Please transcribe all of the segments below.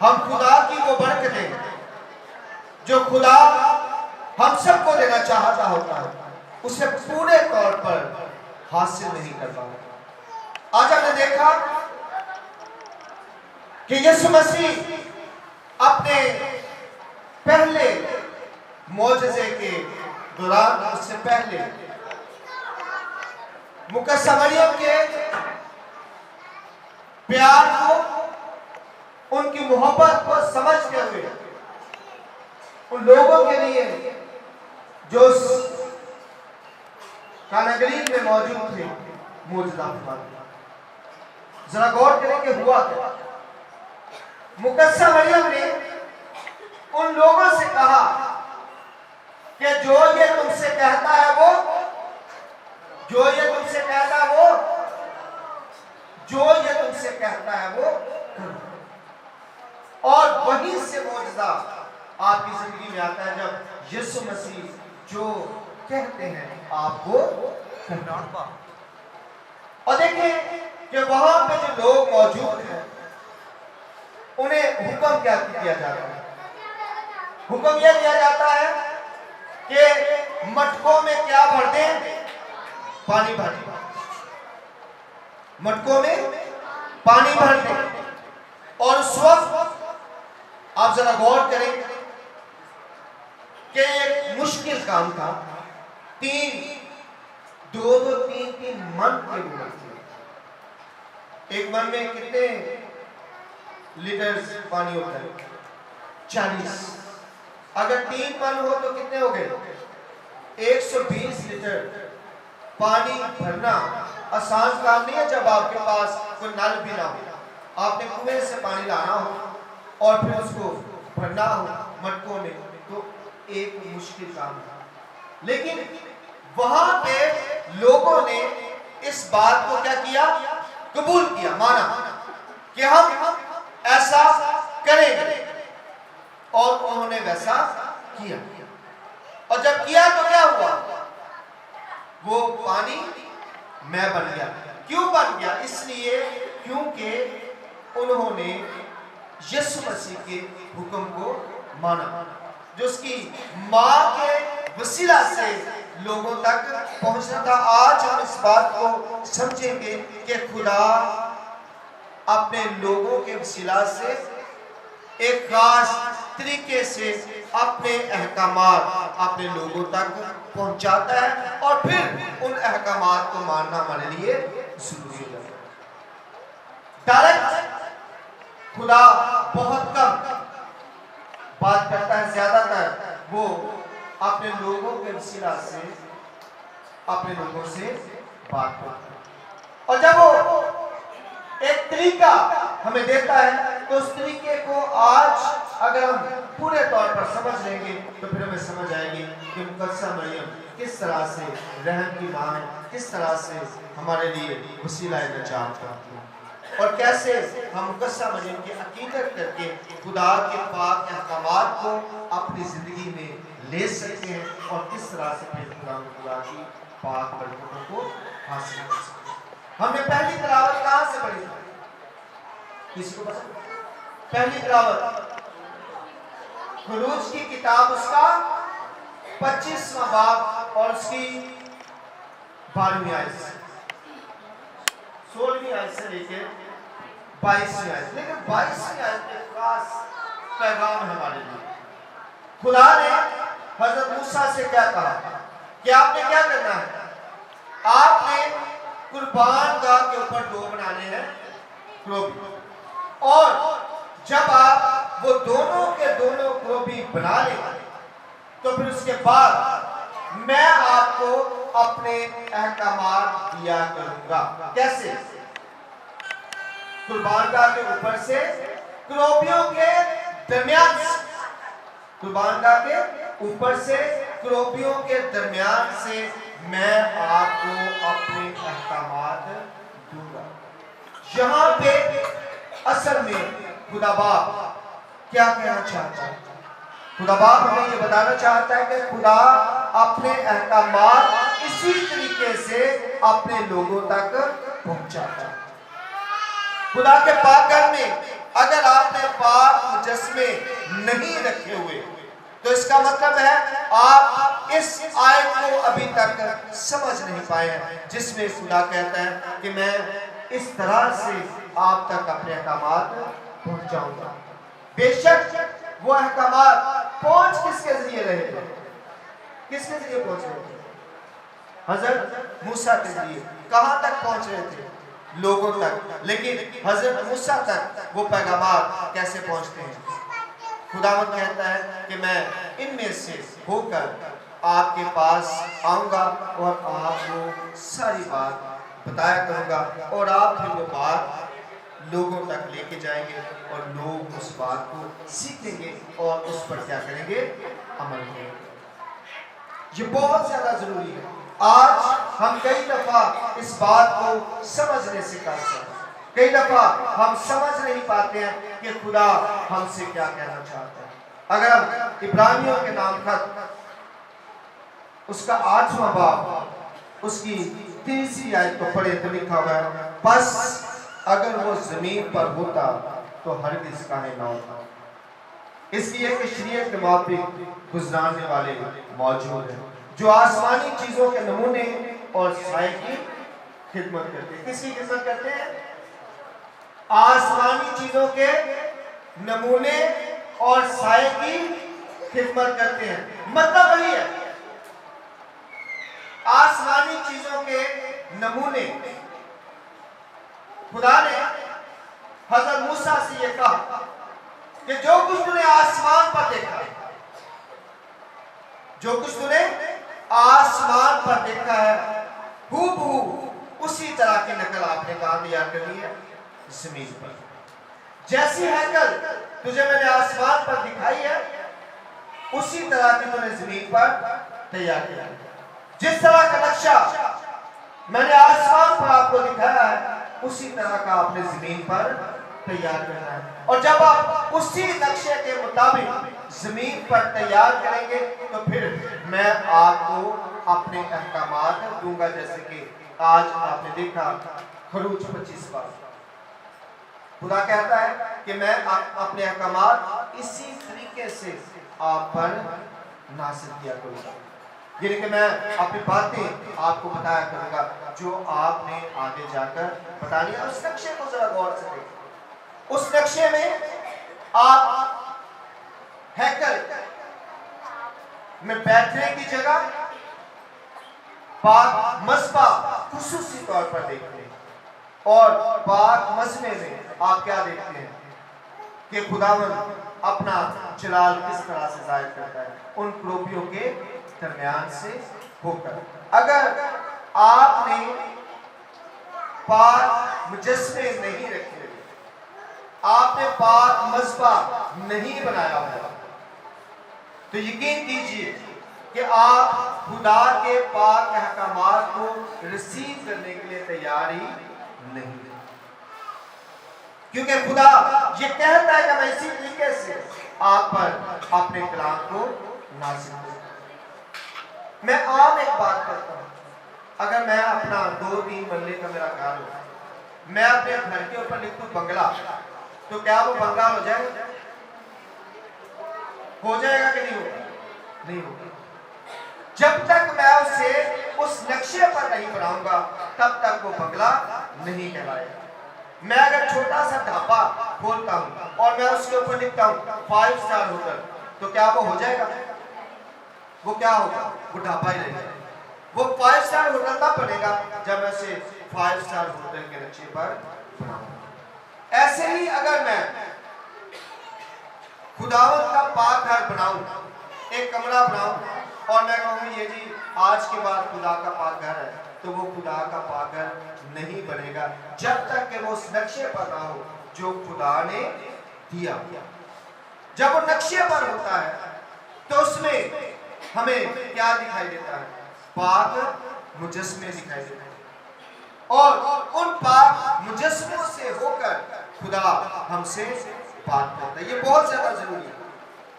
हम खुदा की वो बरकतें जो खुदा हम सबको देना चाहता होता है, उसे पूरे तौर पर हासिल नहीं कर पाता। आज हमने देखा कि यीशु मसीह अपने पहले मौजज़े के दौरान, उससे पहले मुकद्दसा मरियम के प्यार को, उनकी मोहब्बत को समझते हुए उन लोगों के लिए जो काना गलील में मौजूद थे मौजूदा फरमाया। जरा गौर करें कि हुआ क्या। मुकद्दसा मरियम ने उन लोगों से कहा कि जो ये तुमसे कहता है वो, जो ये तुमसे कहता है वो, जो ये तुमसे कहता है वो, और वहीं से मौजूदा आपकी जिंदगी में आता है जब यीशु मसीह जो कहते हैं आपको करना। और देखें कि वहां पे जो लोग मौजूद हैं उन्हें हुक्म क्या दिया जाता है? हुक्म यह दिया जाता है कि मटकों में क्या भर दें? पानी भर दें। मटकों में पानी भर दें। और उस वक्त आप जरा गौर करें कि एक मुश्किल काम था। दो तीन मन के लोग थे। एक मन में कितने लीटर पानी होता है? 40। अगर 3 मन हो तो कितने हो गए? 120 लीटर पानी भरना आसान काम नहीं है। जब आपके पास कोई नल भी ना हो, आपने कुएं से पानी लाना हो और फिर उसको भरना हो मटकों में, तो एक मुश्किल काम था। लेकिन वहां पे लोगों ने इस बात को क्या किया? कबूल किया, माना कि हम ऐसा करेंगे, और उन्होंने वैसा किया। और जब किया तो क्या हुआ? वो पानी मैं बन गया। क्यों बन गया? इसलिए क्योंकि उन्होंने यीशु मसीह के हुक्म को माना, जो उसकी मां के वसीला से लोगों तक पहुंचना था। आज हम इस बात को समझेंगे कि खुदा अपने लोगों के वसीला से एक खास तरीके से अपने अहकामात अपने लोगों तक पहुंचाता है, और फिर उन अहकामात को मानना हमारे लिए जरूरी है। डायरेक्ट खुदा बहुत कम बात करता है, ज्यादातर वो अपने लोगों के वसीला से अपने लोगों से बात करता है। और जब वो एक तरीका हमें देता है तो उस तरीके को आज अगर हम पूरे तौर पर समझ लेंगे तो फिर हमें समझ आएगी कि मुकद्दसा मरियम किस तरह से रहम की मां है, किस तरह से हमारे लिए वसीला नजात करती है, और कैसे हम मुकद्दसा मरियम की अकीदत करके खुदा के पाक अहकामात को अपनी जिंदगी में ले सकते हैं, और किस तरह से फिर खुदा की पाक बरकतों को हासिल कर सकते हैं। हमने पहली तिलावत कहां से पढ़ी? किसी को पता? पहली तिलावत खुरूज की किताब, उसका 25वां बाब और उसकी 12वीं आयत से, 16वीं आयत से लेकर 22वीं आयत। लेकिन 22वीं आयत में खास पैगाम है हमारे लिए। खुदा ने हजरत मूसा से क्या कहा कि आपने क्या करना है? आपने कुर्बान गाह के ऊपर 2 बनाने हैं क्रोबी, और जब आप वो दोनों के दोनों क्रोबी बना लें तो फिर उसके बाद मैं आपको अपने अहकामात दिया करूंगा। कैसे? कुर्बान गाह के ऊपर से क्रोबियों के दरमियान से, कुर्बान गाह के ऊपर से क्रोबियों के दरमियान से मैं आपको अपने अहकामात दूंगा। यहां पे असल में खुदा बाप क्या कहना चाहता है? खुदा बाप हमें ये बताना चाहता है कि खुदा अपने अहकामात इसी तरीके से अपने लोगों तक पहुंचाता है। खुदा के पाक घर में अगर आपने पाक मुजस्मे नहीं रखे हुए। तो इसका मतलब है आप इस आयत को अभी तक समझ नहीं पाए हैं, जिसमें खुदा कहता है कि मैं इस तरह से आप तक अपने अहकामात पहुंचाऊंगा। बेशक वो अहकामात पहुंच किसके जरिए रहे थे? किसके जरिए पहुंच रहे थे? हजरत मूसा के जरिए। कहां तक पहुंच रहे थे? लोगों तक। लेकिन हजरत मूसा तक वो पैगाम कैसे पहुंचते हैं? खुदावंद कहता है कि मैं इनमें से होकर आपके पास आऊंगा और आपको सारी बात बताया करूंगा, और आप फिर वो बात लोगों तक लेके जाएंगे और लोग उस बात को सीखेंगे और उस पर क्या करेंगे? अमल करेंगे। ये बहुत ज्यादा जरूरी है। आज हम कई दफा इस बात को समझने से कायल हैं। कई दफा हम समझ नहीं पाते हैं कि खुदा हमसे क्या कहना चाहता है। अगर हम इब्रानियों के नाम खत उसका 8वां बाब उसकी 3री आयत को पढ़े तो लिखा हुआ है, बस अगर वो जमीन पर होता तो हरगिज़ काहे ना होता। इसलिए कि शरीयत के मुताबिक गुजराने वाले मौजूद हैं जो आसमानी चीजों के नमूने और साए की खिदमत करते हैं। किसकी खिदमत करते हैं? आसमानी चीजों के नमूने और साए की खिदमत करते हैं। मतलब वही है, आसमानी चीजों के नमूने। खुदा ने हजरत मूसा से यह कहा कि जो कुछ तूने आसमान पर देखा, जो कुछ तूने आसमान पर देखा है, हूबहू उसी तरह की नकल आपने कहां तैयार करनी है? जमीन पर। जैसी हैकल तुझे मैंने आसमान पर दिखाई है, उसी तरह की तूने जमीन पर तैयार किया। जिस तरह का नक्शा मैंने आसमान पर आपको दिखाया है, उसी तरह का आपने जमीन पर तैयार करना है। और जब आप उसी नक्शे के मुताबिक जमीन पर तैयार करेंगे तो फिर मैं आपको अपने अहकामात दूंगा। जैसे कि आज आपने देखा खरूज 25 बार खुदा कहता है कि मैं अपने अहकामात इसी तरीके से आप पर नासिल किया करूंगा, यानी कि मैं अपनी बातें आपको बताया करूंगा जो आपने आगे जाकर बतानी है। उस नक्शे को जरा गौर से देखिए। उस नक्शे में आप हैकल में बैठने की जगह पाक मस्बा खुसूसी तौर पर देखते हैं, और पाक मस्बे में आप क्या देखते हैं कि खुदावंद अपना जलाल किस तरह से जाहिर करता है, उन क्रोपियों के दरमियान से होकर। अगर आपने पाक मुजस्मे नहीं रखे, आपने पाक मस्बा नहीं बनाया हुआ, तो यकीन कीजिए कि आप खुदा के पाक अहकामात को रिसीव करने के लिए तैयार ही नहीं, क्योंकि खुदा ये कहता है कि मैं इसी तरीके से आप पर अपने कलाम को नाज़िल करूं। मैं आम एक बात करता हूं, अगर मैं अपना 2-3 मरले का मेरा घर हो, मैं अपने घर के ऊपर लिख दूं बंगला, तो क्या वो बंगला हो जाएगा? हो जाएगा कि नहीं होगा? नहीं होगा। जब तक मैं उसे उस नक्शे पर नहीं बनाऊंगा तब तक वो बंगला नहीं कहलाएगा। मैं अगर छोटा सा ढाबा खोलता हूं और मैं उसके ऊपर लिखता हूं 5 स्टार होटल, तो क्या वो हो जाएगा? वो क्या होगा? वो ढाबा ही रहेगा। वो 5 स्टार होटल तब बनेगा जब मैं उसे 5 स्टार होटल के नक्शे पर बनाऊंगा। ऐसे ही अगर मैं खुदावंद का पाक घर बनाऊं, एक कमरा बनाऊं, और मैं कहूं ये जी आज के बाद खुदा का पाक घर है, तो वो खुदा का पाक घर नहीं बनेगा जब तक कि वो उस नक्शे पर ना हो जो खुदा ने दिया। जब वो नक्शे पर होता है तो उसमें हमें क्या दिखाई देता है? पाक मुजस्मे दिखाई देते हैं, और उन पाक मुजस्मों से होकर खुदा हमसे बात करता है। ये बहुत ज्यादा जरूरी है,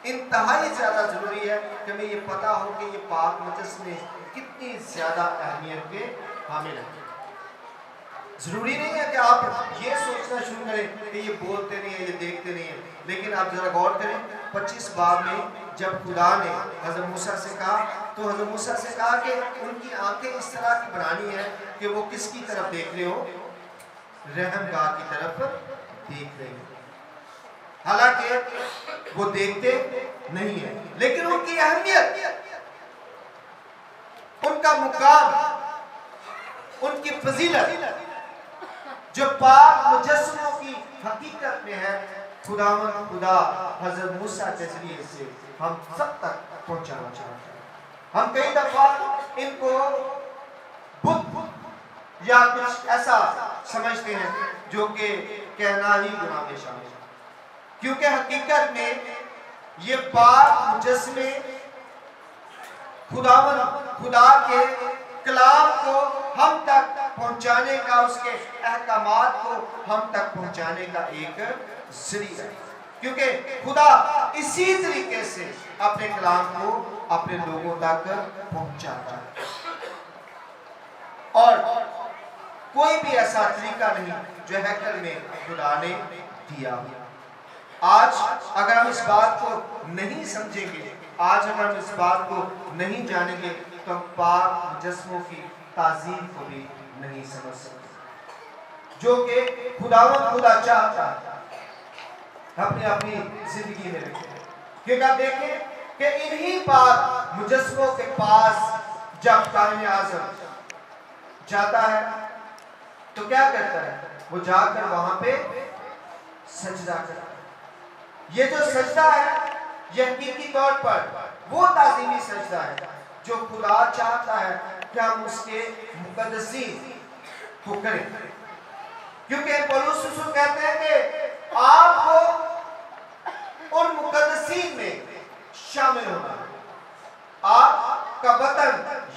इंतहाई ज्यादा जरूरी है कि हमें ये पता हो कि ये पाक मुजस्मे कितनी ज्यादा अहमियत के हामिल है। जरूरी नहीं है कि आप ये सोचना शुरू करें कि ये बोलते नहीं है, ये देखते नहीं है, लेकिन आप जरा गौर करें 25 बाब में जब खुदा ने हज़रत मूसा से कहा, तो हज़रत मूसा से कहा कि उनकी आंखें इस तरह की बनानी है कि वो किसकी तरफ देख रहे हो, रहमगाह की तरफ देख रहे हो। हालांकि वो देखते नहीं है, लेकिन उनकी अहमियत, उनका मुकाम, उनकी फजीलत जो पाक मुजस्समों की हकीकत में है, खुदा हज़रत मूसा के जरिए से हम सब तक पहुंचाना चाहते हैं। हम कई दफा इनको बुत या कुछ ऐसा समझते हैं जो कि कहना ही गुनाह में शामिल है, क्योंकि हकीकत में ये पाक मुजस्समे खुदा के कलाम को हम तक पहुंचाने का, उसके अहकामात को हम तक पहुंचाने का एक जरिया है, क्योंकि खुदा इसी तरीके से अपने कलाम को अपने लोगों तक पहुंचाता है, और कोई भी ऐसा तरीका नहीं जो हैकल में खुदा ने दिया। आज अगर हम इस बात को नहीं समझेंगे, आज अगर हम इस बात को नहीं जानेंगे, तो हम पाक मुजस्समों की ताज़ीम को भी नहीं समझ सकते, जो कि खुदा चाहता है अपनी अपनी जिंदगी में रखे। क्योंकि आप देखें कि इन्हीं पाक मुजस्समों के पास जब कायम आज़म जाता है तो क्या करता है, वो जाकर वहां पे सजदा करता है। ये जो सजदा है, ये हकीकी तौर पर वो ताज़ीमी सजदा है जो खुदा चाहता है कि हम उसके मुकद्दसीन को करें, क्योंकि पौलुस रसूल कहते हैं कि आपको उन मुकद्दसीन में शामिल होना है। आपका वतन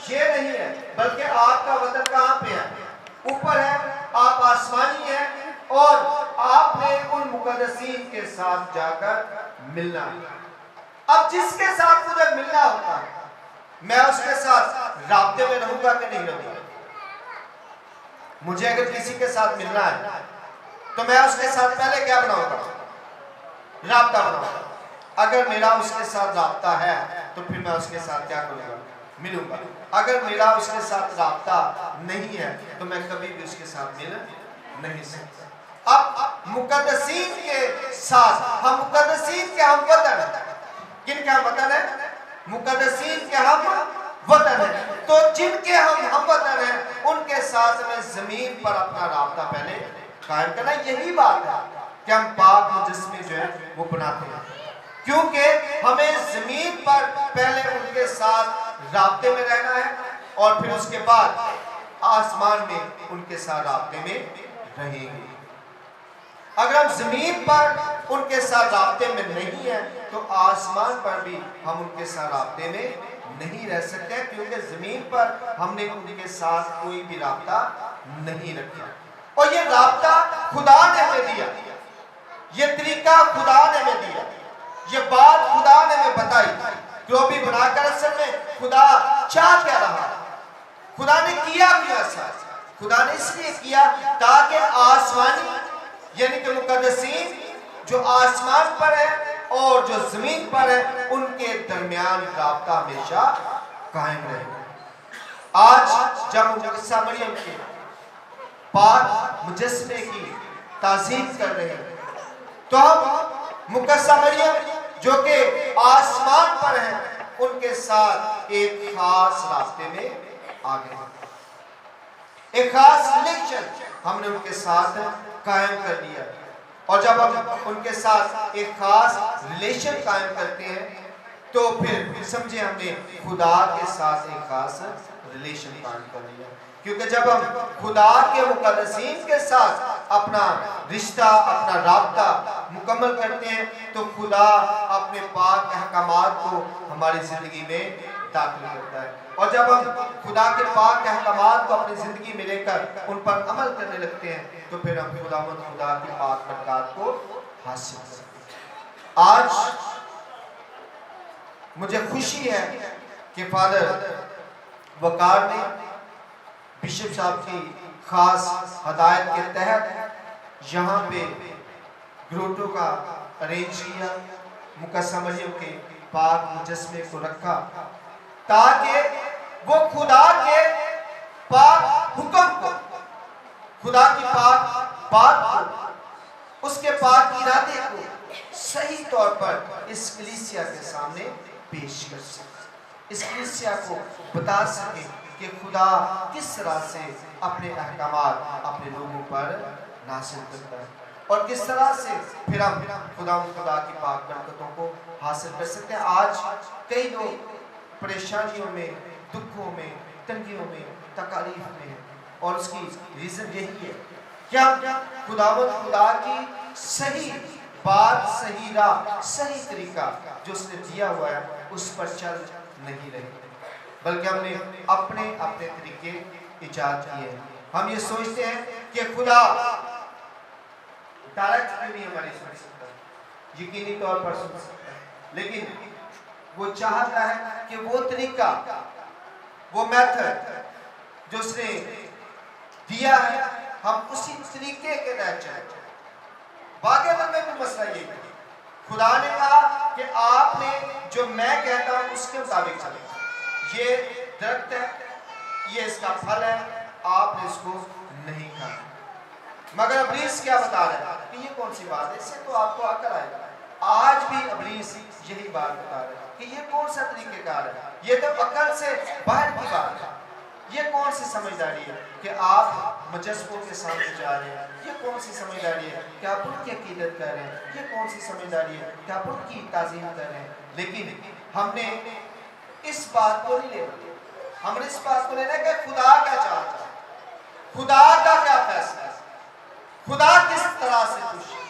ये नहीं है, बल्कि आपका वतन कहां पे है, ऊपर है, आप आसमानी हैं, और आपने उन मुकद्दसीन के साथ जाकर मिलना है। अब जिसके साथ मुझे मिलना होता है, मैं उसके साथ राब्ते में रहूंगा कि नहीं रहूंगा। मुझे अगर किसी के साथ मिलना है तो मैं उसके साथ पहले क्या बनाऊंगा, राब्ता बनाऊंगा। अगर मेरा उसके साथ राब्ता है तो फिर मैं उसके साथ क्या करूंगा, मिलूंगा। अगर मेरा उसके साथ राब्ता नहीं है तो मैं कभी भी उसके साथ मिल नहीं सकता। अब मुकद्दसीन के साथ हम मुकद्दसीन के हम वतन है, किनके हम वतन है, मुकद्दसीन के हम वतन है, तो जिनके हम वतन हैं उनके साथ हमें जमीन पर अपना राब्ता पहले कायम करना। यही बात है कि हम पाक मुजस्समे जो है वो बनाते हैं, क्योंकि हमें जमीन पर पहले उनके साथ राब्ते में रहना है, और फिर उसके बाद आसमान में उनके साथ राब्ते में रहेंगे। अगर हम जमीन पर उनके साथ राब्ते में नहीं है तो आसमान पर भी हम उनके साथ राब्ते में नहीं रह सकते, क्योंकि जमीन पर हमने उनके साथ कोई भी राब्ता नहीं रखा। और ये राब्ता खुदा ने हमें दिया, ये तरीका खुदा ने हमें दिया, ये बात खुदा ने हमें बताई, जो भी बनाकर असल में खुदा चाह क्या रहा, खुदा ने किया ऐसा, खुदा ने इसलिए किया ताकि आसमानी यानी कि मुकद्दसीन जो आसमान पर है और जो जमीन पर है उनके दरमियान राब्ता हमेशा कायम रहे। आज जब मुकद्दसा मरियम के पाक मुजस्समे की ताज़ीम कर रहे हैं, तो हम मुकद्दसा मरियम जो कि आसमान पर है उनके साथ एक खास रास्ते में आ गए, एक खास रिलेशन हमने उनके साथ कायम कर लिया। और जब हम उनके साथ एक खास रिलेशन कायम करते हैं तो फिर समझे हमने खुदा के साथ एक खास रिलेशन कायम कर लिया, क्योंकि जब हम खुदा के मुकद्दसीन के साथ अपना रिश्ता, अपना राब्ता मुकम्मल करते हैं तो खुदा अपने पाक अहकामात को हमारी जिंदगी में दाखिल करता है। और जब हम खुदा के पाक अहकामात को अपनी जिंदगी में लेकर उन पर अमल करने लगते हैं तो फिर हम खुदा की पाक बरकत को हासिल करते हैं। आज मुझे खुशी है कि फादर वकार ने बिशप साहब की खास हदायत के तहत यहाँ पे ग्रोटो का अरेंज किया, मुकद्दस मरियम के पाक मुजस्मे को रखा ताकि वो खुदा के पाक हुक्म को, खुदा की पाक बात को, उसके पाक इरादे को सही तौर पर इस कलीसिया के सामने पेश कर सके, इस कलीसिया को बता सके कि खुदा किस तरह से अपने अहकामात अपने लोगों पर नाज़िल करता है और किस तरह से फिर हम खुदा की पाक बरकतों को हासिल कर सकते हैं। आज कई लोग परेशानियों में, दुखों में, तंगियों में, तकालीफ में हैं और उसकी रीज़न यही है कि हम खुदा की सही बात, सही राह, सही तरीका जो उसने दिया हुआ है उस पर चल नहीं रहे, बल्कि हमने अपने अपने तरीके इजाद किए हैं। हम ये सोचते हैं कि खुदा डायरेक्ट नहीं हमारी सुन सकता, यकीनी तौर पर सुन सकता है, लेकिन वो चाहता है कि वो तरीका, वो मेथड जो उसने दिया है हम उसी तरीके के तहत चलें। वाकई में भी मसला ये है, खुदा ने कहा कि आपने जो मैं कहता हूं उसके मुताबिक चलें। ये दरख्त है, ये इसका फल है, आपने इसको नहीं खाना। मगर अबलीस क्या बता रहा है कि ये कौन सी बात है, इससे तो आपको अकल आएगा। आज भी अबलीस यही बात बता रहा है कि ये कौन सा तरीकेकार है, ये तो अकल से बाहर की बात है। ये कौन सी समझदारी है कि आप मुजस्समों के सामने जा रहे हैं, ये कौन सी समझदारी है कि आप उनकी अकीदत कर रहे हैं, ये कौन सी समझदारी है कि आप उनकी ताज़ीम कर रहे हैं। लेकिन हमने इस बात को नहीं लेना, हमने इस बात को लेना है कि खुदा क्या चाहता है, खुदा का क्या फैसला है, खुदा किस तरह से खुश है,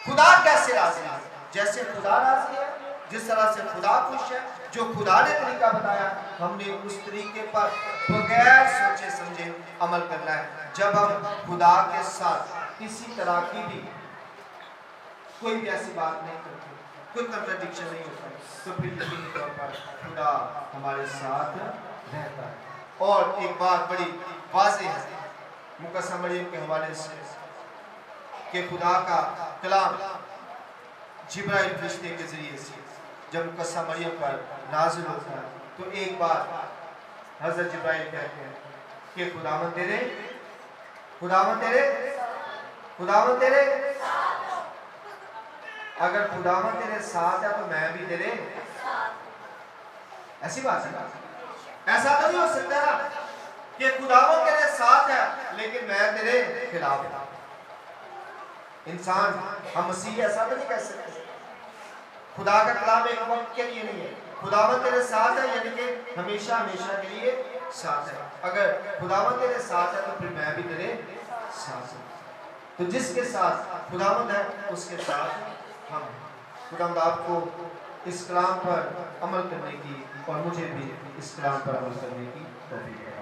खुदा कैसे राजी है। जैसे खुदा राजी है, जिस तरह से खुदा खुश है, जो खुदा ने तरीका बताया हमने उस तरीके पर बगैर सोचे समझे अमल करना है। जब हम खुदा के साथ किसी तरह की भी कोई भी ऐसी बात नहीं करते, कोई कंट्राडिक्शन नहीं होता, तो फिर यकीनी तौर पर खुदा हमारे साथ रहता है। और एक बात बड़ी वाज़ेह है मुकद्दस मरियम के हवाले से कि खुदा का कलाम जिब्राइल फरिश्ते के जरिए से जब मुकद्दस मरियम पर नाज़िल होता है तो एक बार हज़रत जिब्राइल कहते हैं कि खुदावंद तेरे अगर खुदावंद तेरे साथ है तो मैं भी तेरे, ऐसी बात है। ऐसा तो नहीं हो सकता ना कि खुदावंद तेरे साथ है लेकिन मैं तेरे खिलाफ हूं। इंसान, हम मसीह ऐसा तो नहीं कह सकते। खुदा का कलाम एक वक्त के लिए नहीं है, खुदावंद तेरे साथ है यानी कि हमेशा हमेशा के लिए साथ है। अगर खुदावंद तेरे साथ है तो फिर मैं भी तेरे साथ हूं। तो जिसके साथ खुदावंद है उसके साथ हम। खुदावंद आपको इस कलाम पर अमल करने की और मुझे भी इस कलाम पर अमल करने की तौफीक दे।